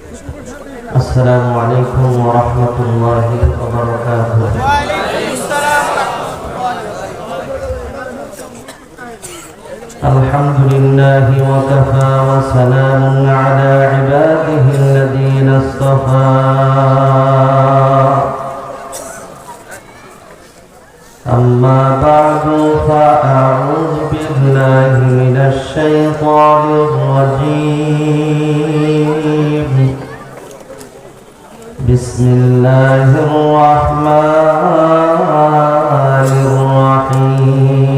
السلام عليكم ورحمة الله وبركاته. الحمد لله وكفى وسلام على عباده الذين اصطفى. أما بعد فأعوذ بالله من الشيطان الرجيم. بسم الله الرحمن الرحيم.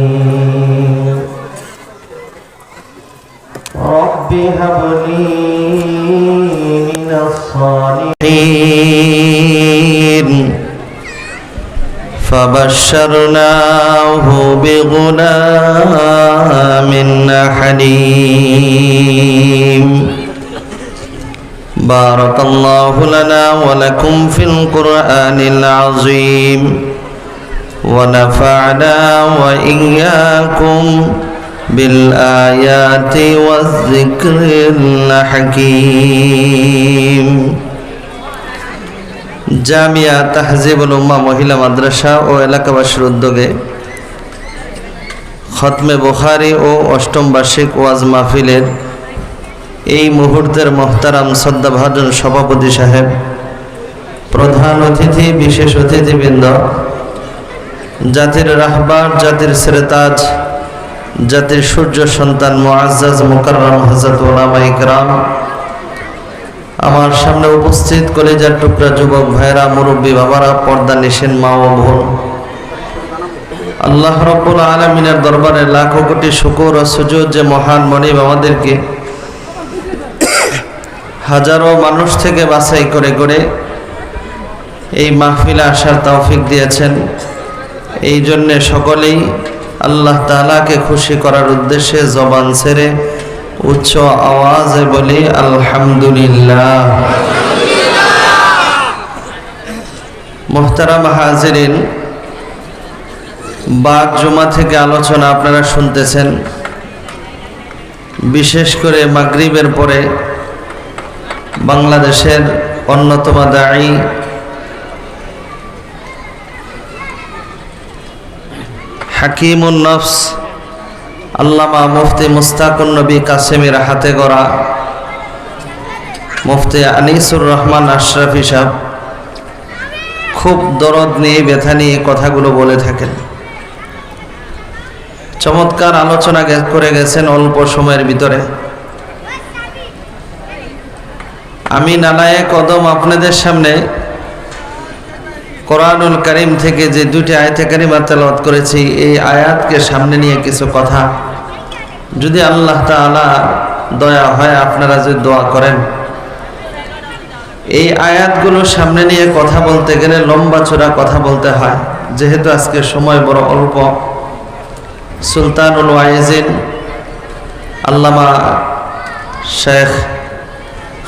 رب هب لي من الصالحين فبشرناه بغلام حليم. بارك الله لنا ولكم في القرآن العظيم ونفعنا وإياكم بالآيات والذكر الحكيم. জামিয়া তাহজিবুল উম্মাহ মহিলা মাদ্রাসা ও এলাকাবাসীর উদ্যোগে খতমে বুখারী ও অষ্টম বার্ষিক ওয়াজ মাহফিলের এই মুহূর্তের মোহতারাম শ্রদ্ধাভাজন সভাপতি সাহেব, প্রধান অতিথি, বিশেষ অতিথিবৃন্দ, জাতির রাহবার, জাতির সেরেতাজ, জাতির সূর্য সন্তান মুআজ্জাজ মুকাররম হযরত উলামায়ে ইকরাম, আমার সামনে উপস্থিত কলেজার টুকরা যুবক ভাইরা, মুরব্বী বাবারা, পর্দা নিশিন মা ও বোন, আল্লাহ রাব্বুল আলামিনের দরবারে লাখো কোটি শুকর ও সুজুদ যে মহান মনিব আমাদেরকে হাজারো মানুষ থেকে বাছাই করে করে এই মাহফিলে আসার তৌফিক দিয়েছেন। এই জন্যে সকলেই আল্লাহ তাআলাকে খুশি করার উদ্দেশ্যে জবান ছেড়ে উচ্চ আওয়াজে বলি আলহামদুলিল্লাহ। মুহতারাম হাজিরিন, বাদ জুমা থেকে আলোচনা আপনারা শুনতেছেন। বিশেষ করে মাগরিবের পরে বাংলাদেশের অন্যতম দাঈ হাকিমুন নফস আল্লামা মুফতি মুস্তাকুন নবী কাসেমীর হাতে গড়া মুফতি আনিসুর রহমান আশরাফি সাহেব খুব দরদ নিয়ে, ব্যথা নিয়ে কথাগুলো বলে থাকেন। চমৎকার আলোচনা করে গেছেন অল্প সময়ের ভিতরে। আমি নালায়ে কদম আপনাদের সামনে কোরআনুল কারীম থেকে যে দুটি আয়াতে কারিমা তেলাওয়াত করেছি, এই আয়াতকে সামনে নিয়ে কিছু কথা, যদি আল্লাহ তাআলা দয়া হয় আপনারা যদি দোয়া করেন, এই আয়াতগুলো সামনে নিয়ে কথা বলতে গেলে লম্বা চূড়া কথা বলতে হয়। যেহেতু আজকে সময় বড় অল্প, সুলতানুল ওয়াইজিন আল্লামা শেখ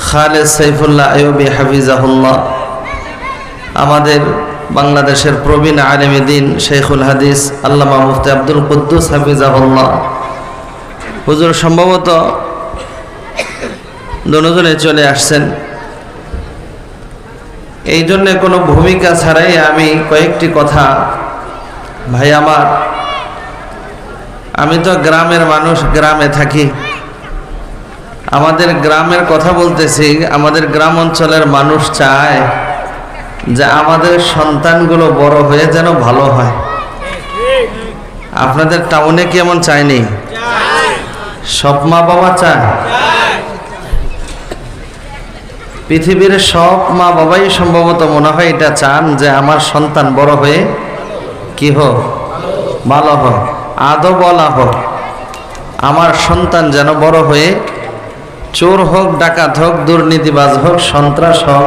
খালেদ সাইফুল্লাহ আইয়ুবী হাফিজাহুল্লাহ, আমাদের বাংলাদেশের প্রবীণ আলেম দ্বীন শেখুল হাদিস আল্লামা মুফতি আব্দুল কুদ্দুস হাফিজাহুল্লাহ হুজুর সম্ভবত দুজনে চলে আসছেন। এই জন্য কোনো ভূমিকা ছাড়াই আমি কয়েকটি কথা, ভাই আমার, আমি তো গ্রামের মানুষ, গ্রামে থাকি, আমাদের গ্রামের কথা বলতেছি। আমাদের গ্রাম অঞ্চলের মানুষ চায় যে আমাদের সন্তানগুলো বড় হয়ে যেন ভালো হয়। আপনাদের টাউনে কি এমন চায়নি? সব মা বাবা চায়। পৃথিবীর সব মা বাবাই সম্ভবত মনে হয় এটা চান যে আমার সন্তান বড় হয়ে কি হোক, ভালো হোক, আদব বলা হোক। আমার সন্তান যেন বড় হয়ে চোর হোক, ডাকাত হোক, দুর্নীতিবাজ হোক, সন্ত্রাস হোক,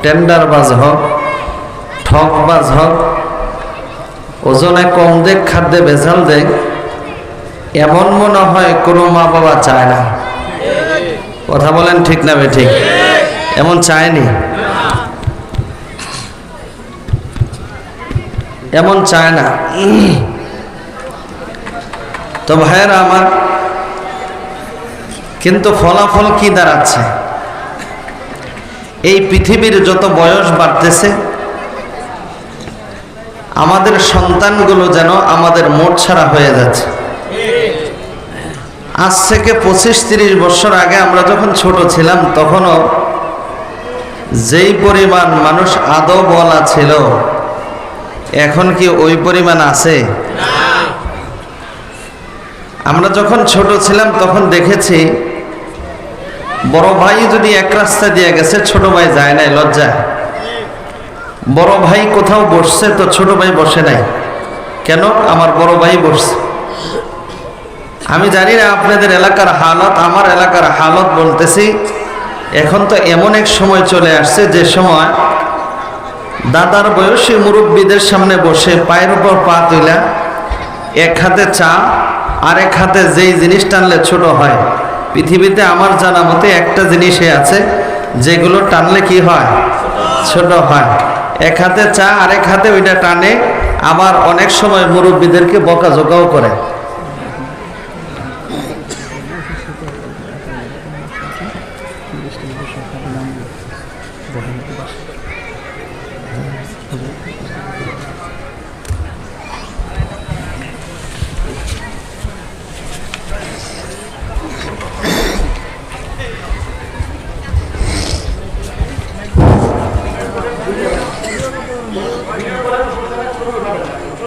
টেন্ডারবাজ হোক, ঠকবাজ হোক, ওজনে কম দেখ, খাদ্যে ভেজাল দেখ, এমন মনে হয় কোনো মা বাবা চায় না। কথা বলেন ঠিক না বেঠিক? এমন চায়নি, এমন চায় না। তো ভাইয়েরা আমার, কিন্তু ফলাফল কি দাঁড়াচ্ছে? এই পৃথিবীর যত বয়স বাড়তেছে আমাদের সন্তানগুলো যেন আমাদের মোট ছাড়া হয়ে যাচ্ছে। আজ থেকে 25-30 বছর আগে আমরা যখন ছোট ছিলাম তখনও যেই পরিমাণ মানুষ আদব বলা ছিল এখন কি ওই পরিমাণ আছে? আমরা যখন ছোট ছিলাম তখন দেখেছি বড় ভাই যদি এক রাস্তা দিয়ে গেছে ছোট ভাই যায় নাই লজ্জায়। বড় ভাই কোথাও বসছে তো ছোট ভাই বসে নাই, কেন? আমার বড় ভাই বসছে। আমি জানি না আপনাদের এলাকার হালত, আমার এলাকার হালত বলতেছি। এখন তো এমন এক সময় চলে আসছে যে সময় দাদার বয়সী মুরব্বীদের সামনে বসে পায়ের উপর পা তুলা এক হাতে চা আর এক হাতে যেই জিনিস টানলে ছোট হয়, পৃথিবীতে আমার জানা মতে একটা জিনিসই আছে যেগুলো টানলে কি হয়? ছোট হয়। এক হাতে চা আর এক হাতে ওইটা টানে, আবার অনেক সময় মুরব্বীদেরকে বকাঝোকাও করে।